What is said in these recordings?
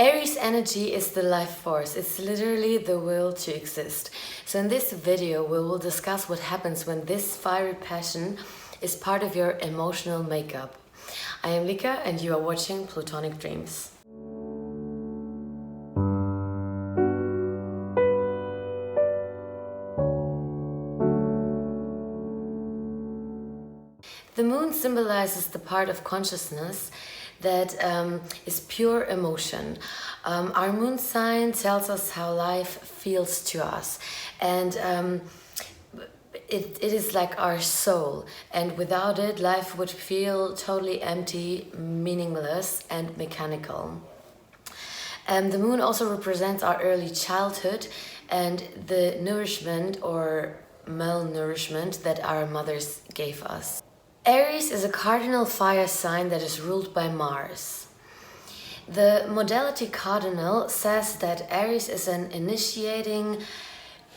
Aries energy is the life force. It's literally the will to exist. So in this video, we will discuss what happens when this fiery passion is part of your emotional makeup. I am Lika and you are watching Plutonic Dreams. The moon symbolizes the part of consciousness that is pure emotion. Our moon sign tells us how life feels to us, and it is like our soul, and without it life would feel totally empty, meaningless and mechanical. The moon also represents our early childhood and the nourishment or malnourishment that our mothers gave us. Aries is a cardinal fire sign that is ruled by Mars. The modality cardinal says that Aries is an initiating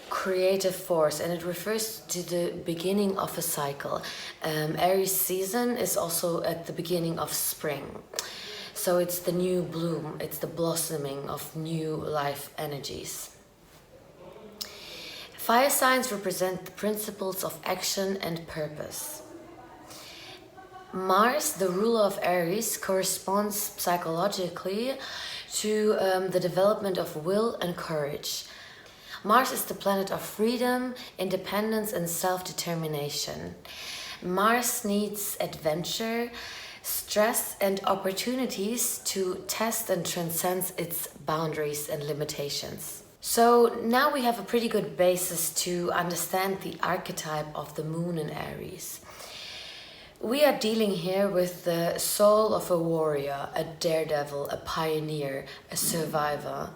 creative force, and it refers to the beginning of a cycle. Aries season is also at the beginning of spring. So it's the new bloom, it's the blossoming of new life energies. Fire signs represent the principles of action and purpose. Mars, the ruler of Aries, corresponds psychologically to the development of will and courage. Mars is the planet of freedom, independence and self-determination. Mars needs adventure, stress and opportunities to test and transcend its boundaries and limitations. So now we have a pretty good basis to understand the archetype of the moon in Aries. We are dealing here with the soul of a warrior, a daredevil, a pioneer, a survivor.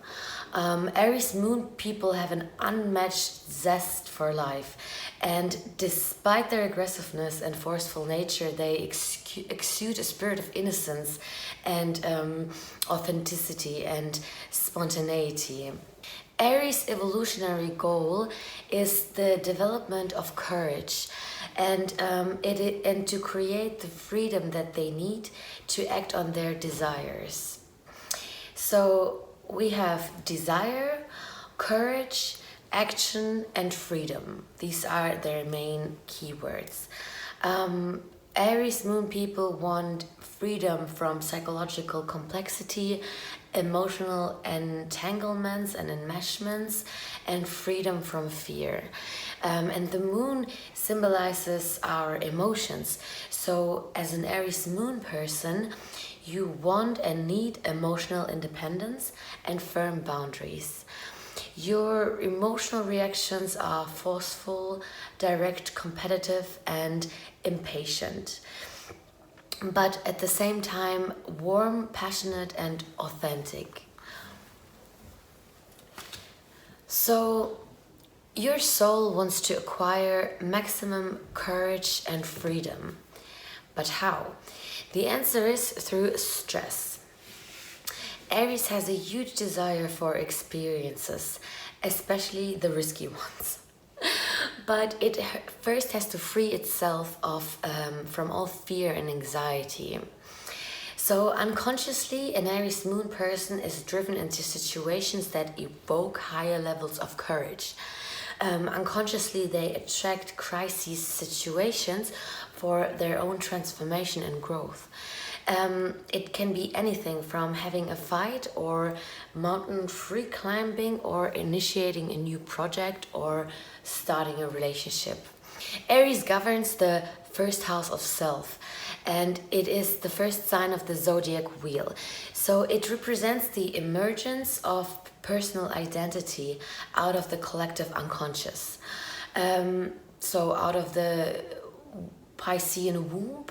Aries Moon people have an unmatched zest for life, and despite their aggressiveness and forceful nature, they exude a spirit of innocence and authenticity and spontaneity. Aries' evolutionary goal is the development of courage and to create the freedom that they need to act on their desires. So we have desire, courage, action and freedom. These are their main keywords. Aries Moon people want freedom from psychological complexity, emotional entanglements and enmeshments, and freedom from fear. And the moon symbolizes our emotions. So as an Aries Moon person, you want and need emotional independence and firm boundaries. Your emotional reactions are forceful, direct, competitive and impatient, but at the same time warm, passionate and authentic. So your soul wants to acquire maximum courage and freedom. But how? The answer is through stress. Aries has a huge desire for experiences, especially the risky ones. But it first has to free itself from all fear and anxiety. So unconsciously, an Aries Moon person is driven into situations that evoke higher levels of courage. Unconsciously, they attract crisis situations for their own transformation and growth. It can be anything from having a fight or mountain free climbing or initiating a new project or starting a relationship. Aries governs the first house of self, and it is the first sign of the zodiac wheel. So it represents the emergence of personal identity out of the collective unconscious. So out of the Piscean womb.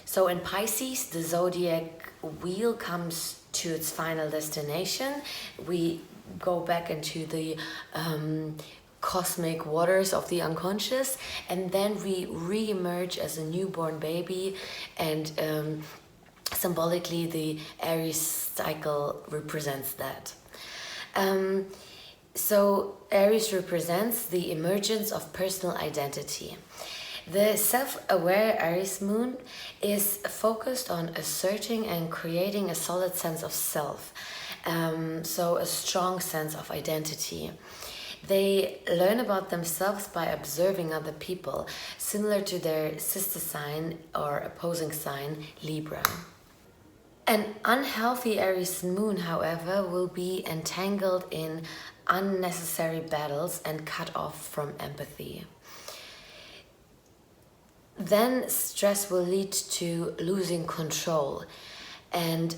So in Pisces, the zodiac wheel comes to its final destination. We go back into the cosmic waters of the unconscious, and then we re-emerge as a newborn baby, and symbolically the Aries cycle represents that. So Aries represents the emergence of personal identity. The self-aware Aries Moon is focused on asserting and creating a solid sense of self. So a strong sense of identity. They learn about themselves by observing other people, similar to their sister sign or opposing sign, Libra. An unhealthy Aries moon, however, will be entangled in unnecessary battles and cut off from empathy. Then stress will lead to losing control, and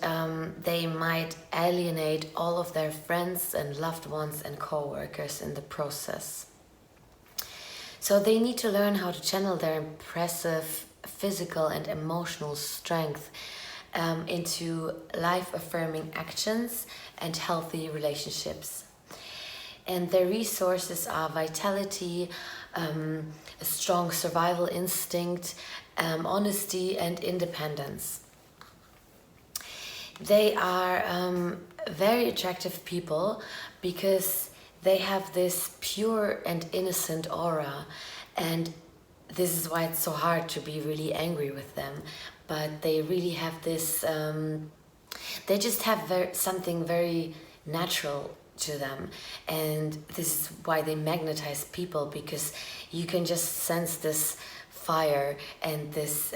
they might alienate all of their friends and loved ones and coworkers in the process. So they need to learn how to channel their impressive physical and emotional strength into life-affirming actions and healthy relationships. And their resources are vitality, a strong survival instinct, honesty, and independence. They are very attractive people because they have this pure and innocent aura, and this is why it's so hard to be really angry with them. But they really have this, they just have something very natural to them, and this is why they magnetize people, because you can just sense this fire and this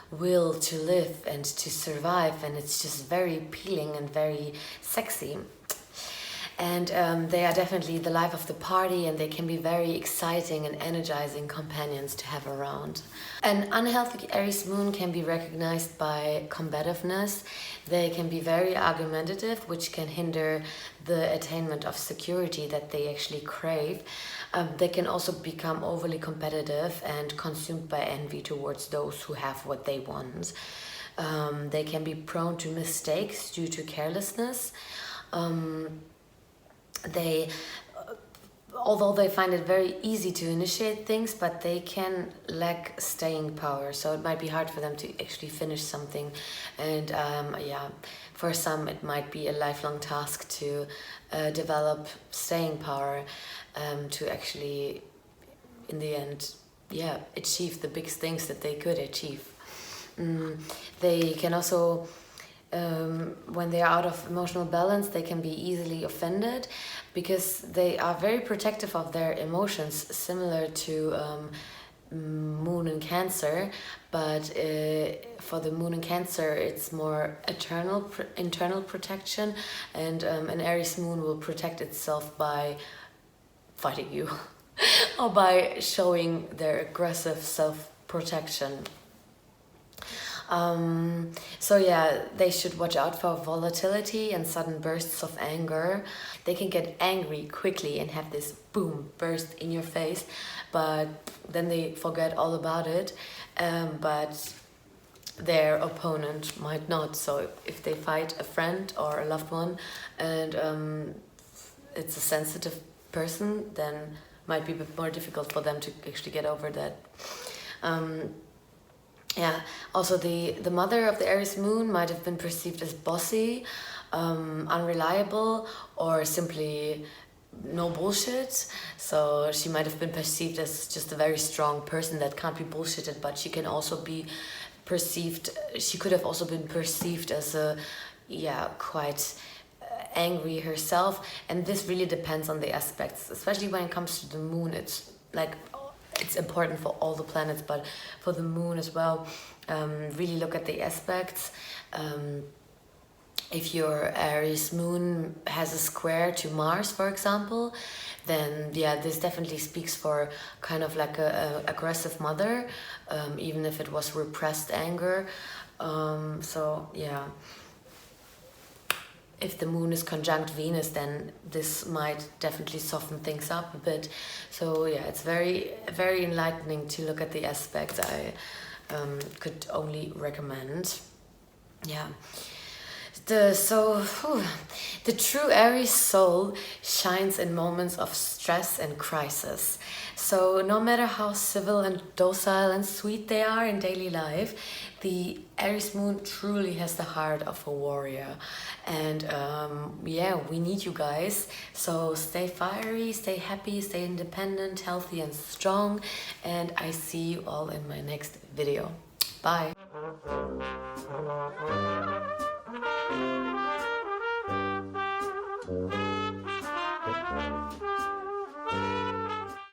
will to live and to survive, and it's just very appealing and very sexy. And they are definitely the life of the party, and they can be very exciting and energizing companions to have around. An unhealthy Aries moon can be recognized by combativeness. They can be very argumentative, which can hinder the attainment of security that they actually crave. They can also become overly competitive and consumed by envy towards those who have what they want. They can be prone to mistakes due to carelessness. Although they find it very easy to initiate things, but they can lack staying power, so it might be hard for them to actually finish something. And yeah, for some it might be a lifelong task to develop staying power, to actually in the end, yeah, achieve the big things that they could achieve. They can also, when they are out of emotional balance, they can be easily offended because they are very protective of their emotions, similar to Moon in Cancer. But for the Moon in Cancer, it's more internal protection, and an Aries Moon will protect itself by fighting you or by showing their aggressive self-protection. So yeah, they should watch out for volatility and sudden bursts of anger. They can get angry quickly and have this boom burst in your face, but then they forget all about it. But their opponent might not. So if they fight a friend or a loved one, and it's a sensitive person, then might be a bit more difficult for them to actually get over that. Yeah, also the mother of the Aries moon might have been perceived as bossy, unreliable, or simply no bullshit. So she might have been perceived as just a very strong person that can't be bullshitted, but she can also be perceived, she could have also been perceived as a, yeah, quite angry herself. And this really depends on the aspects, especially when it comes to the moon. It's like, it's important for all the planets, but for the moon as well. Really look at the aspects. If your Aries moon has a square to Mars, for example, then yeah, this definitely speaks for kind of like a aggressive mother, even if it was repressed anger. So yeah, if the moon is conjunct Venus, then this might definitely soften things up a bit. So yeah, it's very, very enlightening to look at the aspects. I could only recommend. Yeah. The true Aries soul shines in moments of stress and crisis. So no matter how civil and docile and sweet they are in daily life, the Aries moon truly has the heart of a warrior. And yeah, we need you guys. So stay fiery, stay happy, stay independent, healthy and strong. And I see you all in my next video. Bye.